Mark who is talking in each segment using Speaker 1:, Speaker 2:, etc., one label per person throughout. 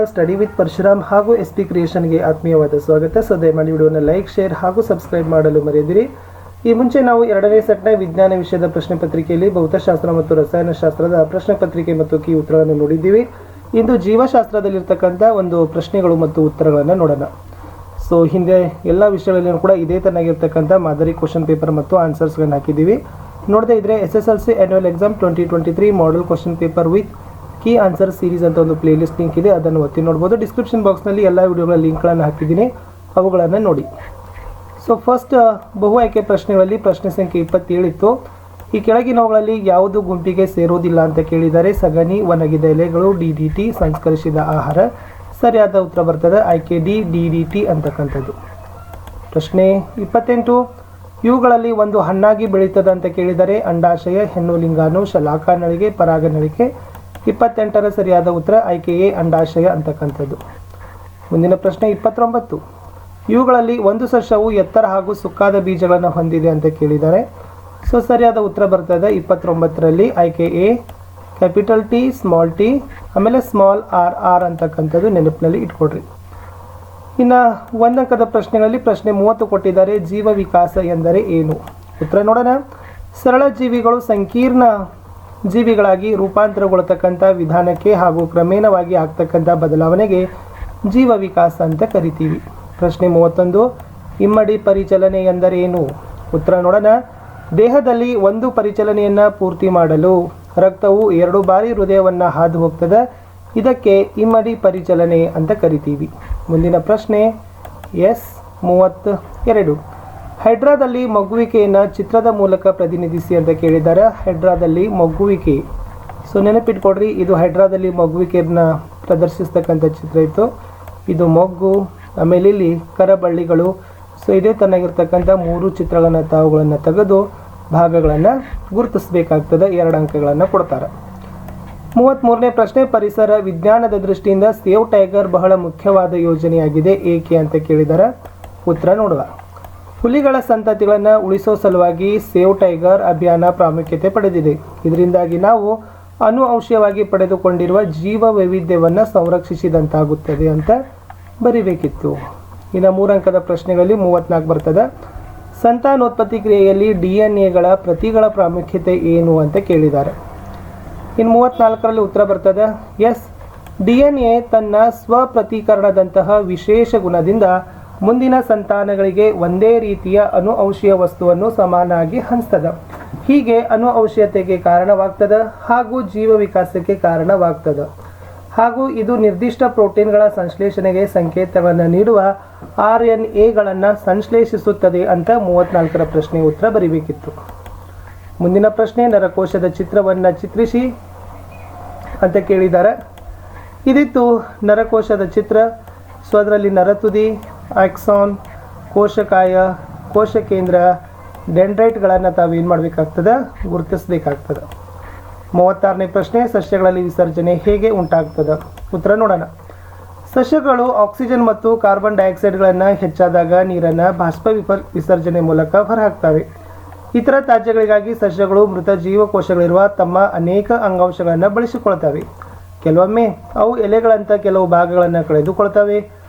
Speaker 1: Study with Parashuram ಹಾಗೂ S P ಕ್ರಿಯೇಷನ್ಗೆ ಆತ್ಮೀಯವಾದ ಸ್ವಾಗತ. ಸೊ ದಯಮಾಡಿ ವಿಡಿಯೋನ ಲೈಕ್, ಶೇರ್ ಹಾಗೂ ಸಬ್ಸ್ಕ್ರೈಬ್ ಮಾಡಲು ಮರೆಯದಿರಿ. ಈ ಮುಂಚೆ ನಾವು ಎರಡನೇ ಸೆಟ್ನ ವಿಜ್ಞಾನ ವಿಷಯದ ಪ್ರಶ್ನೆ ಪತ್ರಿಕೆಯಲ್ಲಿ ಭೌತಶಾಸ್ತ್ರ ಮತ್ತು ರಸಾಯನಶಾಸ್ತ್ರದ ಪ್ರಶ್ನೆ ಪತ್ರಿಕೆ ಮತ್ತು ಕೀ ಉತ್ತರಗಳನ್ನು ನೋಡಿದ್ದೀವಿ. ಇಂದು ಜೀವಶಾಸ್ತ್ರದಲ್ಲಿರ್ತಕ್ಕಂಥ ಒಂದು ಪ್ರಶ್ನೆಗಳು ಮತ್ತು ಉತ್ತರಗಳನ್ನು ನೋಡೋಣ. ಸೊ ಹಿಂದೆ ಎಲ್ಲ ವಿಷಯಗಳಲ್ಲೂ ಕೂಡ ಇದೇ ತರನಾಗಿರ್ತಕ್ಕಂಥ ಮಾದರಿ ಕ್ವಶನ್ ಪೇಪರ್ ಮತ್ತು ಆನ್ಸರ್ಸ್ಗಳನ್ನು ಹಾಕಿದ್ದೀವಿ. ನೋಡದೇ ಇದ್ದರೆ SSLC annual exam 2023 model question paper with key answer series ಅಂತ ಒಂದು ಪ್ಲೇ ಲಿಸ್ಟ್ ಲಿಂಕ್ ಇದೆ, ಅದನ್ನು ಒತ್ತಿ ನೋಡ್ಬೋದು. ಡಿಸ್ಕ್ರಿಪ್ಷನ್ ಬಾಕ್ಸ್ನಲ್ಲಿ ಎಲ್ಲ ವಿಡಿಯೋಗಳ ಲಿಂಕ್ಗಳನ್ನು ಹಾಕಿದ್ದೀನಿ, ಅವುಗಳನ್ನು ನೋಡಿ. ಸೊ ಫಸ್ಟ್ ಬಹು ಆಯ್ಕೆ ಪ್ರಶ್ನೆಗಳಲ್ಲಿ ಪ್ರಶ್ನೆ ಸಂಖ್ಯೆ 27 ಇತ್ತು. ಈ ಕೆಳಗಿನವುಗಳಲ್ಲಿ ಯಾವುದು ಗುಂಪಿಗೆ ಸೇರುವುದಿಲ್ಲ ಅಂತ ಕೇಳಿದರೆ ಸಗಣಿ, ಒಣಗಿದ ಎಲೆಗಳು, DDT, ಸಂಸ್ಕರಿಸಿದ ಆಹಾರ. ಸರಿಯಾದ ಉತ್ತರ ಬರ್ತದೆ ಆಯ್ಕೆ ಡಿ, DDT ಅಂತಕ್ಕಂಥದ್ದು. ಪ್ರಶ್ನೆ 28, ಇವುಗಳಲ್ಲಿ ಒಂದು ಹಣ್ಣಾಗಿ ಬೆಳೀತದೆ ಅಂತ ಕೇಳಿದರೆ ಅಂಡಾಶಯ, ಹೆಣ್ಣು ಲಿಂಗಾಣು, ಶಲಾಕಾನಳಿಗೆ, ಪರಾಗನಳಿಕೆ. 28ರ ಸರಿಯಾದ ಉತ್ತರ ಆಯ್ಕೆ ಎ, ಅಂಡಾಶಯ ಅಂತಕ್ಕಂಥದ್ದು. ಮುಂದಿನ ಪ್ರಶ್ನೆ 29, ಇವುಗಳಲ್ಲಿ ಒಂದು ಸಸ್ಯವು ಎತ್ತರ ಹಾಗೂ ಸುಕ್ಕಾದ ಬೀಜಗಳನ್ನು ಹೊಂದಿದೆ ಅಂತ ಕೇಳಿದ್ದಾರೆ. ಸೊ ಸರಿಯಾದ ಉತ್ತರ ಬರ್ತದೆ 29ರಲ್ಲಿ ಆಯ್ಕೆ A, capital T, small t, ಆಮೇಲೆ ಸ್ಮಾಲ್ r ಅಂತಕ್ಕಂಥದ್ದು ನೆನಪಿನಲ್ಲಿ ಇಟ್ಕೊಡ್ರಿ. ಇನ್ನು ಒಂದಂಕದ ಪ್ರಶ್ನೆಗಳಲ್ಲಿ ಪ್ರಶ್ನೆ 30 ಕೊಟ್ಟಿದ್ದಾರೆ. ಜೀವ ವಿಕಾಸ ಎಂದರೆ ಏನು? ಉತ್ತರ ನೋಡೋಣ. ಸರಳ ಜೀವಿಗಳು ಸಂಕೀರ್ಣ ಜೀವಿಗಳಾಗಿ ರೂಪಾಂತರಗೊಳ್ತಕ್ಕಂಥ ವಿಧಾನಕ್ಕೆ ಹಾಗೂ ಕ್ರಮೇಣವಾಗಿ ಆಗ್ತಕ್ಕಂಥ ಬದಲಾವಣೆಗೆ ಜೀವ ವಿಕಾಸ ಅಂತ ಕರಿತೀವಿ. ಪ್ರಶ್ನೆ 31, ಇಮ್ಮಡಿ ಪರಿಚಲನೆ ಎಂದರೆ ಏನು? ಉತ್ತರ ನೋಡೋಣ. ದೇಹದಲ್ಲಿ ಒಂದು ಪರಿಚಲನೆಯನ್ನು ಪೂರ್ತಿ ಮಾಡಲು ರಕ್ತವು 2 ಬಾರಿ ಹೃದಯವನ್ನು ಹಾದು ಹೋಗ್ತದೆ, ಇದಕ್ಕೆ ಇಮ್ಮಡಿ ಪರಿಚಲನೆ ಅಂತ ಕರಿತೀವಿ. ಮುಂದಿನ ಪ್ರಶ್ನೆ S32, ಹೈಡ್ರಾದಲ್ಲಿ ಮಗ್ಗುವಿಕೆಯನ್ನು ಚಿತ್ರದ ಮೂಲಕ ಪ್ರತಿನಿಧಿಸಿ ಅಂತ ಕೇಳಿದ್ದಾರೆ. ಹೈಡ್ರಾದಲ್ಲಿ ಮಗ್ಗುವಿಕೆ, ಸೊ ನೆನಪಿಟ್ಕೊಡ್ರಿ, ಇದು ಹೈಡ್ರಾದಲ್ಲಿ ಮಗ್ಗುವಿಕೆಯನ್ನು ಪ್ರದರ್ಶಿಸ್ತಕ್ಕಂಥ ಚಿತ್ರ ಇತ್ತು. ಇದು ಮೊಗ್ಗು, ಆಮೇಲೆ ಇಲ್ಲಿ ಕರಬಳ್ಳಿಗಳು. ಸೊ ಇದೇ ತನ್ನಾಗಿರ್ತಕ್ಕಂಥ 3 ಚಿತ್ರಗಳನ್ನು ತಾವುಗಳನ್ನು ತೆಗೆದು ಭಾಗಗಳನ್ನು ಗುರುತಿಸಬೇಕಾಗ್ತದೆ. 2 ಅಂಕಗಳನ್ನು ಕೊಡ್ತಾರೆ. 33ನೇ ಪ್ರಶ್ನೆ, ಪರಿಸರ ವಿಜ್ಞಾನದ ದೃಷ್ಟಿಯಿಂದ ಸೇವ್ ಟೈಗರ್ ಬಹಳ ಮುಖ್ಯವಾದ ಯೋಜನೆಯಾಗಿದೆ, ಏಕೆ ಅಂತ ಕೇಳಿದ್ದಾರೆ. ಉತ್ತರ ನೋಡುವ. ಹುಲಿಗಳ ಸಂತತಿಗಳನ್ನು ಉಳಿಸೋ ಸಲುವಾಗಿ ಸೇವ್ ಟೈಗರ್ ಅಭಿಯಾನ ಪ್ರಾಮುಖ್ಯತೆ ಪಡೆದಿದೆ. ಇದರಿಂದಾಗಿ ನಾವು ಅನುವಂಶೀಯವಾಗಿ ಪಡೆದುಕೊಂಡಿರುವ ಜೀವ ವೈವಿಧ್ಯವನ್ನು ಸಂರಕ್ಷಿಸಿದಂತಾಗುತ್ತದೆ ಅಂತ ಬರಿಬೇಕಿತ್ತು. ಇನ್ನು 3 ಅಂಕದ ಪ್ರಶ್ನೆಗಳಲ್ಲಿ 34 ಬರ್ತದೆ. ಸಂತಾನೋತ್ಪತ್ತಿ ಕ್ರಿಯೆಯಲ್ಲಿ DNA ಪ್ರತಿಗಳ ಪ್ರಾಮುಖ್ಯತೆ ಏನು ಅಂತ ಕೇಳಿದ್ದಾರೆ. ಇನ್ನು 34ರಲ್ಲಿ ಉತ್ತರ ಬರ್ತದೆ ಎಸ್, DNA ತನ್ನ ಸ್ವಪ್ರತೀಕರಣದಂತಹ ವಿಶೇಷ ಗುಣದಿಂದ ಮುಂದಿನ ಸಂತಾನಗಳಿಗೆ ಒಂದೇ ರೀತಿಯ ಅನುವಂಶೀಯ ವಸ್ತುವನ್ನು ಸಮಾನಾಗಿ ಹಂಚ್ತದೆ. ಹೀಗೆ ಅನುವಂಶೀಯತೆಗೆ ಕಾರಣವಾಗ್ತದೆ ಹಾಗೂ ಜೀವ ವಿಕಾಸಕ್ಕೆ ಕಾರಣವಾಗ್ತದೆ. ಹಾಗೂ ಇದು ನಿರ್ದಿಷ್ಟ ಪ್ರೋಟೀನ್ಗಳ ಸಂಶ್ಲೇಷಣೆಗೆ ಸಂಕೇತಗಳನ್ನು ನೀಡುವ RNAಗಳನ್ನು ಸಂಶ್ಲೇಷಿಸುತ್ತದೆ ಅಂತ 34ರ ಪ್ರಶ್ನೆ ಉತ್ತರ ಬರಿಬೇಕಿತ್ತು. ಮುಂದಿನ ಪ್ರಶ್ನೆ, ನರಕೋಶದ ಚಿತ್ರವನ್ನು ಚಿತ್ರಿಸಿ ಅಂತ ಕೇಳಿದ್ದಾರೆ. ಇದಿತ್ತು ನರಕೋಶದ ಚಿತ್ರ. ಸೊ ಅದರಲ್ಲಿ ನರತುದಿ, ಆಕ್ಸಾನ್, ಕೋಶಕಾಯ, ಕೋಶಕೇಂದ್ರ, ಡೆಂಡ್ರೈಟ್ಗಳನ್ನು ತಾವೇನು ಮಾಡಬೇಕಾಗ್ತದೆ, ಗುರುತಿಸಬೇಕಾಗ್ತದೆ. 36ನೇ ಪ್ರಶ್ನೆ, ಸಸ್ಯಗಳಲ್ಲಿ ವಿಸರ್ಜನೆ ಹೇಗೆ ಉಂಟಾಗ್ತದೆ? ಉತ್ತರ ನೋಡೋಣ. ಸಸ್ಯಗಳು ಆಕ್ಸಿಜನ್ ಮತ್ತು ಕಾರ್ಬನ್ ಡೈಆಕ್ಸೈಡ್ಗಳನ್ನು ಹೆಚ್ಚಾದಾಗ ನೀರನ್ನು ಬಾಷ್ಪ ವಿಸರ್ಜನೆ ಮೂಲಕ ಹೊರಹಾಕ್ತವೆ. ಇತರ ತ್ಯಾಜ್ಯಗಳಿಗಾಗಿ ಸಸ್ಯಗಳು ಮೃತ ಜೀವಕೋಶಗಳಿರುವ ತಮ್ಮ ಅನೇಕ ಅಂಗಾಂಶಗಳನ್ನು ಬಳಸಿಕೊಳ್ತವೆ. ಕೆಲವೊಮ್ಮೆ ಅವು ಎಲೆಗಳಂಥ ಕೆಲವು ಭಾಗಗಳನ್ನು ಕಳೆದುಕೊಳ್ತವೆ.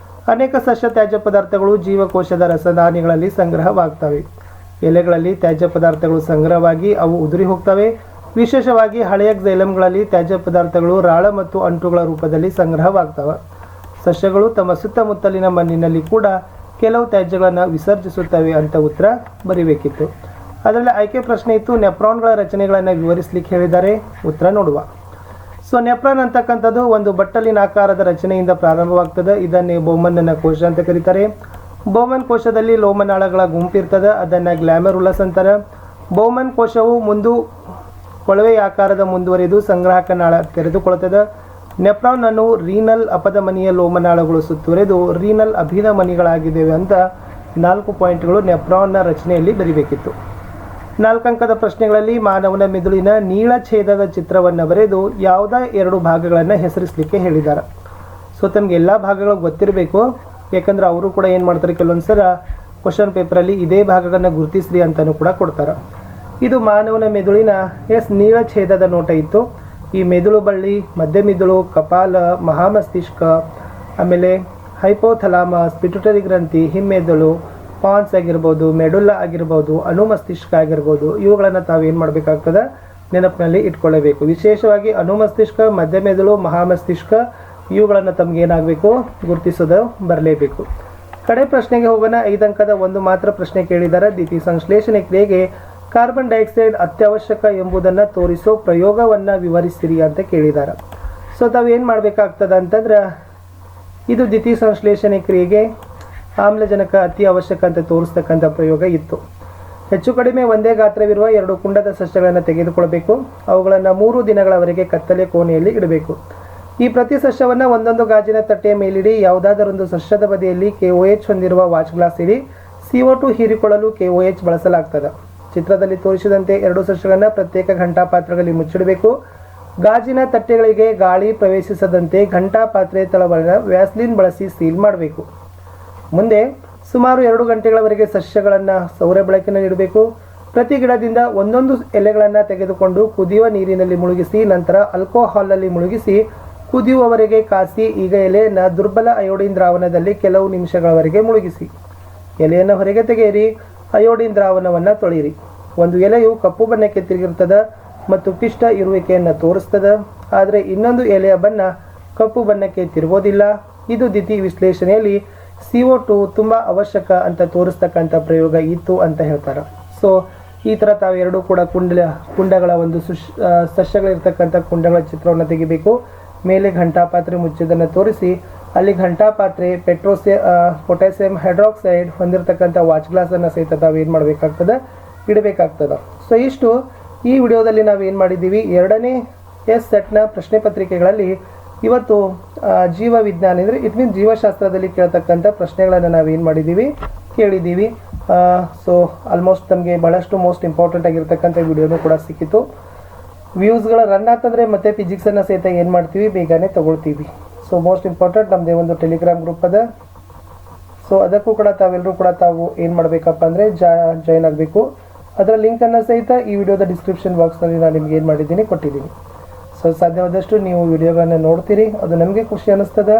Speaker 1: ಅನೇಕ ಸಸ್ಯ ತ್ಯಾಜ್ಯ ಪದಾರ್ಥಗಳು ಜೀವಕೋಶದ ರಸದಾನಿಗಳಲ್ಲಿ ಸಂಗ್ರಹವಾಗ್ತವೆ. ಎಲೆಗಳಲ್ಲಿ ತ್ಯಾಜ್ಯ ಪದಾರ್ಥಗಳು ಸಂಗ್ರಹವಾಗಿ ಅವು ಉದುರಿ ಹೋಗ್ತವೆ. ವಿಶೇಷವಾಗಿ ಹಳೆಯ ಜೈಲಮ್ಗಳಲ್ಲಿ ತ್ಯಾಜ್ಯ ಪದಾರ್ಥಗಳು ರಾಳ ಮತ್ತು ಅಂಟುಗಳ ರೂಪದಲ್ಲಿ ಸಂಗ್ರಹವಾಗ್ತವೆ. ಸಸ್ಯಗಳು ತಮ್ಮ ಸುತ್ತಮುತ್ತಲಿನ ಮಣ್ಣಿನಲ್ಲಿ ಕೂಡ ಕೆಲವು ತ್ಯಾಜ್ಯಗಳನ್ನು ವಿಸರ್ಜಿಸುತ್ತವೆ ಅಂತ ಉತ್ತರ ಬರಿಬೇಕಿತ್ತು. ಅದರಲ್ಲಿ ಆಯ್ಕೆ ಪ್ರಶ್ನೆ ಇತ್ತು, ನೆಪ್ರಾನ್ಗಳ ರಚನೆಗಳನ್ನು ವಿವರಿಸಲಿಕ್ಕೆ ಹೇಳಿದ್ದಾರೆ. ಉತ್ತರ ನೋಡುವ. ಸೊ ನೆಪ್ರಾನ್ ಅಂತಕ್ಕಂಥದ್ದು ಒಂದು ಬಟ್ಟಲಿನ ಆಕಾರದ ರಚನೆಯಿಂದ ಪ್ರಾರಂಭವಾಗ್ತದೆ. ಇದನ್ನೇ ಬೋಮನ್ನ ಕೋಶ ಅಂತ ಕರೀತಾರೆ. ಬೋಮನ್ ಕೋಶದಲ್ಲಿ ಲೋಮನಾಳಗಳ ಗುಂಪಿರ್ತದೆ, ಅದನ್ನು ಗ್ಲಾಮೆರುಲಸ್ ಅಂತಾರೆ. ಬೋಮನ್ ಕೋಶವು ಕೊಳವೆ ಆಕಾರದ ಮುಂದುವರಿದು ಸಂಗ್ರಾಹಕ ನಾಳ ತೆರೆದುಕೊಳ್ಳುತ್ತದೆ. ನೆಪ್ರಾನ್ ಅನ್ನು ರೀನಲ್ ಅಪಧಮನಿಯ ಲೋಮನಾಳಗಳು ಸುತ್ತುವರೆದು ರೀನಲ್ ಅಭಿಧಮನಿಗಳಾಗಿದ್ದೇವೆ ಅಂತ 4 ಪಾಯಿಂಟ್ಗಳು ನೆಪ್ರಾನ್ನ ರಚನೆಯಲ್ಲಿ ಬರಿಬೇಕಿತ್ತು. 4 ಅಂಕದ ಪ್ರಶ್ನೆಗಳಲ್ಲಿ ಮಾನವನ ಮೆದುಳಿನ ನೀಳಛೇದದ ಚಿತ್ರವನ್ನು ಬರೆದು ಯಾವುದೇ 2 ಭಾಗಗಳನ್ನು ಹೆಸರಿಸಲಿಕ್ಕೆ ಹೇಳಿದ್ದಾರೆ. ಸೊ ತಮಗೆ ಎಲ್ಲ ಭಾಗಗಳು ಗೊತ್ತಿರಬೇಕು, ಯಾಕಂದರೆ ಅವರು ಕೂಡ ಏನು ಮಾಡ್ತಾರೆ, ಕೆಲವೊಂದು ಸಲ ಕ್ವಶನ್ ಪೇಪರಲ್ಲಿ ಇದೇ ಭಾಗಗಳನ್ನು ಗುರುತಿಸ್ರಿ ಅಂತಲೂ ಕೂಡ ಕೊಡ್ತಾರೆ. ಇದು ಮಾನವನ ಮೆದುಳಿನ ನೀಳಛೇದದ ನೋಟ ಇತ್ತು. ಈ ಮೆದುಳು ಬಳ್ಳಿ, ಮಧ್ಯ ಮೆದುಳು, ಕಪಾಲ, ಮಹಾಮಸ್ತಿಷ್ಕ, ಆಮೇಲೆ ಹೈಪೋಥಲಾಮಸ್, ಪಿಟ್ಯುಟರಿ ಗ್ರಂಥಿ, ಹಿಮ್ಮೆದುಳು, ಪಾನ್ಸ್ ಆಗಿರ್ಬೋದು, ಮೆಡುಲ್ಲಾ ಆಗಿರ್ಬೋದು, ಅನುಮಸ್ತಿಷ್ಕ ಆಗಿರ್ಬೋದು, ಇವುಗಳನ್ನು ತಾವೇನು ಮಾಡಬೇಕಾಗ್ತದೆ, ನೆನಪಿನಲ್ಲಿ ಇಟ್ಕೊಳ್ಳಬೇಕು. ವಿಶೇಷವಾಗಿ ಅನುಮಸ್ತಿಷ್ಕ, ಮಧ್ಯಮೆದುಳು, ಮಹಾಮಸ್ತಿಷ್ಕ ಇವುಗಳನ್ನು ತಮಗೇನಾಗಬೇಕು, ಗುರುತಿಸೋದು ಬರಲೇಬೇಕು. ಕಡೆ ಪ್ರಶ್ನೆಗೆ ಹೋಗೋಣ. 5 ಅಂಕದ ಒಂದು ಮಾತ್ರ ಪ್ರಶ್ನೆ ಕೇಳಿದ್ದಾರೆ. ದ್ಯುತಿ ಸಂಶ್ಲೇಷಣೆ ಕ್ರಿಯೆಗೆ ಕಾರ್ಬನ್ ಡೈಆಕ್ಸೈಡ್ ಅತ್ಯವಶ್ಯಕ ಎಂಬುದನ್ನು ತೋರಿಸೋ ಪ್ರಯೋಗವನ್ನು ವಿವರಿಸಿರಿ ಅಂತ ಕೇಳಿದ್ದಾರೆ. ಸೊ ತಾವೇನು ಮಾಡಬೇಕಾಗ್ತದೆ ಅಂತಂದ್ರೆ, ಇದು ದ್ಯುತಿ ಸಂಶ್ಲೇಷಣೆ ಕ್ರಿಯೆಗೆ ಆಮ್ಲಜನಕ ಅತಿ ಅವಶ್ಯಕ ಅಂತ ತೋರಿಸ್ತಕ್ಕಂಥ ಪ್ರಯೋಗ ಇತ್ತು. ಹೆಚ್ಚು ಕಡಿಮೆ ಒಂದೇ ಗಾತ್ರವಿರುವ 2 ಕುಂಡದ ಸಸ್ಯಗಳನ್ನು ತೆಗೆದುಕೊಳ್ಬೇಕು. ಅವುಗಳನ್ನು 3 ದಿನಗಳವರೆಗೆ ಕತ್ತಲೆ ಕೋಣೆಯಲ್ಲಿ ಇಡಬೇಕು. ಈ ಪ್ರತಿ ಸಸ್ಯವನ್ನು ಒಂದೊಂದು ಗಾಜಿನ ತಟ್ಟೆಯ ಮೇಲಿಡಿ. ಯಾವುದಾದರೊಂದು ಸಸ್ಯದ ಬದಿಯಲ್ಲಿ KOH ಹೊಂದಿರುವ ವಾಚ್ ಗ್ಲಾಸ್ ಇಡಿ. CO2 ಹೀರಿಕೊಳ್ಳಲು KOH ಬಳಸಲಾಗ್ತದೆ. ಚಿತ್ರದಲ್ಲಿ ತೋರಿಸಿದಂತೆ 2 ಸಸ್ಯಗಳನ್ನು ಪ್ರತ್ಯೇಕ ಘಂಟಾ ಪಾತ್ರಗಳಲ್ಲಿ ಮುಚ್ಚಿಡಬೇಕು. ಗಾಜಿನ ತಟ್ಟೆಗಳಿಗೆ ಗಾಳಿ ಪ್ರವೇಶಿಸದಂತೆ ಘಂಟಾ ಪಾತ್ರೆ ತಳವನ್ನು ವ್ಯಾಸ್ಲಿನ್ ಬಳಸಿ ಸೀಲ್ ಮಾಡಬೇಕು. ಮುಂದೆ ಸುಮಾರು 2 ಗಂಟೆಗಳವರೆಗೆ ಸಸ್ಯಗಳನ್ನು ಸೌರ ಬೆಳಕಿನಲ್ಲಿ ಇಡಬೇಕು. ಪ್ರತಿ ಗಿಡದಿಂದ ಒಂದೊಂದು ಎಲೆಗಳನ್ನು ತೆಗೆದುಕೊಂಡು ಕುದಿಯುವ ನೀರಿನಲ್ಲಿ ಮುಳುಗಿಸಿ, ನಂತರ ಆಲ್ಕೋಹಾಲ್ನಲ್ಲಿ ಮುಳುಗಿಸಿ ಕುದಿಯುವವರೆಗೆ ಕಾಸಿ. ಈಗ ಎಲೆಯನ್ನು ದುರ್ಬಲ ಅಯೋಡಿನ್ ದ್ರಾವಣದಲ್ಲಿ ಕೆಲವು ನಿಮಿಷಗಳವರೆಗೆ ಮುಳುಗಿಸಿ. ಎಲೆಯನ್ನು ಹೊರಗೆ ತೆಗೆಯಿರಿ. ಅಯೋಡಿನ್ ದ್ರಾವಣವನ್ನು ತೊಳೆಯಿರಿ. ಒಂದು ಎಲೆಯು ಕಪ್ಪು ಬಣ್ಣಕ್ಕೆ ತಿರುಗಿರುತ್ತದೆ ಮತ್ತು ಪಿಷ್ಟ ಇರುವಿಕೆಯನ್ನು ತೋರಿಸ್ತದೆ, ಆದರೆ ಇನ್ನೊಂದು ಎಲೆಯ ಬಣ್ಣ ಕಪ್ಪು ಬಣ್ಣಕ್ಕೆ ತಿರುಗೋದಿಲ್ಲ. ಇದು ದ್ಯುತಿ ವಿಶ್ಲೇಷಣೆಯಲ್ಲಿ CO2 ತುಂಬ ಅವಶ್ಯಕ ಅಂತ ತೋರಿಸ್ತಕ್ಕಂಥ ಪ್ರಯೋಗ ಇತ್ತು ಅಂತ ಹೇಳ್ತಾರೆ. ಸೊ ಈ ಥರ ತಾವು 2 ಕೂಡ ಕುಂಡಗಳ ಒಂದು ಸಸ್ಯಗಳಿರ್ತಕ್ಕಂಥ ಕುಂಡಗಳ ಚಿತ್ರವನ್ನು ತೆಗಿಬೇಕು. ಮೇಲೆ ಘಂಟಾ ಪಾತ್ರೆ ಮುಚ್ಚಿದ್ದನ್ನು ತೋರಿಸಿ, ಅಲ್ಲಿ ಘಂಟಾ ಪಾತ್ರೆ ಪೊಟ್ಯಾಸಿಯಂ ಹೈಡ್ರಾಕ್ಸೈಡ್ ಹೊಂದಿರತಕ್ಕಂಥ ವಾಚ್ ಗ್ಲಾಸನ್ನು ಸಹಿತ ತಾವೇನು ಮಾಡಬೇಕಾಗ್ತದೆ, ಇಡಬೇಕಾಗ್ತದೆ. ಸೊ ಇಷ್ಟು ಈ ವಿಡಿಯೋದಲ್ಲಿ ನಾವೇನು ಮಾಡಿದ್ದೀವಿ, 2ನೇ ಸೆಟ್ನ ಪ್ರಶ್ನೆ ಪತ್ರಿಕೆಗಳಲ್ಲಿ ಇವತ್ತು ಜೀವ ವಿಜ್ಞಾನ ಅಂದರೆ ಇಟ್ ಮೀನ್ಸ್ ಜೀವಶಾಸ್ತ್ರದಲ್ಲಿ ಕೇಳ್ತಕ್ಕಂಥ ಪ್ರಶ್ನೆಗಳನ್ನು ನಾವೇನು ಮಾಡಿದ್ದೀವಿ, ಕೇಳಿದ್ದೀವಿ. ಸೊ ಆಲ್ಮೋಸ್ಟ್ ನಮಗೆ ಬಹಳಷ್ಟು ಮೋಸ್ಟ್ ಇಂಪಾರ್ಟೆಂಟ್ ಆಗಿರ್ತಕ್ಕಂಥ ವಿಡಿಯೋನೂ ಕೂಡ ಸಿಕ್ಕಿತು. ವ್ಯೂಸ್ಗಳ ರನ್ ಆಗ್ತಂದರೆ ಮತ್ತೆ ಫಿಸಿಕ್ಸನ್ನು ಸಹಿತ ಏನು ಮಾಡ್ತೀವಿ, ಬೇಗನೆ ತೊಗೊಳ್ತೀವಿ. ಸೊ ಮೋಸ್ಟ್ ಇಂಪಾರ್ಟೆಂಟ್ ನಮ್ಮದೇ ಒಂದು ಟೆಲಿಗ್ರಾಮ್ ಗ್ರೂಪ್ ಅದ. ಸೊ ಅದಕ್ಕೂ ಕೂಡ ತಾವೆಲ್ಲರೂ ಕೂಡ ತಾವು ಏನು ಮಾಡಬೇಕಪ್ಪ ಅಂದರೆ ಜಾಯ್ನ್ ಆಗಬೇಕು. ಅದರ ಲಿಂಕನ್ನು ಸಹಿತ ಈ ವಿಡಿಯೋದ ಡಿಸ್ಕ್ರಿಪ್ಷನ್ ಬಾಕ್ಸ್ನಲ್ಲಿ ನಾನು ನಿಮ್ಗೆ ಏನು ಮಾಡಿದ್ದೀನಿ, ಕೊಟ್ಟಿದ್ದೀನಿ. ಸೊ ಸಾಧ್ಯವಾದಷ್ಟು ನೀವು ವಿಡಿಯೋಗಳನ್ನು ನೋಡ್ತೀರಿ, ಅದು ನಮಗೆ ಖುಷಿ ಅನ್ನಿಸ್ತದೆ.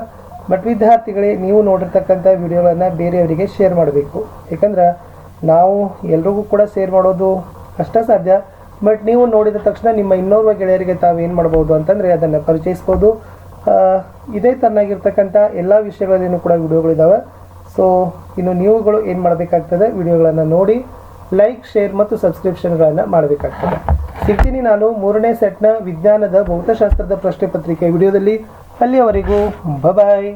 Speaker 1: ಬಟ್ ವಿದ್ಯಾರ್ಥಿಗಳೇ, ನೀವು ನೋಡಿರ್ತಕ್ಕಂಥ ವಿಡಿಯೋಗಳನ್ನು ಬೇರೆಯವರಿಗೆ ಶೇರ್ ಮಾಡಬೇಕು. ಯಾಕಂದ್ರೆ ನಾವು ಎಲ್ರಿಗೂ ಕೂಡ ಶೇರ್ ಮಾಡೋದು ಕಷ್ಟ ಸಾಧ್ಯ. ಬಟ್ ನೀವು ನೋಡಿದ ತಕ್ಷಣ ನಿಮ್ಮ ಇನ್ನೋರ್ವ ಗೆಳೆಯರಿಗೆ ತಾವೇನು ಮಾಡ್ಬೋದು ಅಂತಂದರೆ ಅದನ್ನು ಪರಿಚಯಿಸ್ಬೋದು. ಇದೇ ತರನಾಗಿರ್ತಕ್ಕಂಥ ಎಲ್ಲ ವಿಷಯಗಳಲ್ಲಿನೂ ಕೂಡ ವಿಡಿಯೋಗಳಿದ್ದಾವೆ. ಸೊ ಇನ್ನು ನೀವುಗಳು ಏನು ಮಾಡಬೇಕಾಗ್ತದೆ, ವಿಡಿಯೋಗಳನ್ನು ನೋಡಿ ಲೈಕ್, ಶೇರ್ ಮತ್ತು ಸಬ್ಸ್ಕ್ರಿಪ್ಷನ್ಗಳನ್ನು ಮಾಡಬೇಕಾಗ್ತದೆ. ಸಿಗ್ತೀನಿ ನಾನು 3ನೇ ಸೆಟ್ನ ವಿಜ್ಞಾನದ ಭೌತಶಾಸ್ತ್ರದ ಪ್ರಶ್ನೆ ಪತ್ರಿಕೆ ವಿಡಿಯೋದಲ್ಲಿ. ಅಲ್ಲಿಯವರೆಗೂ ಬಾಯ್.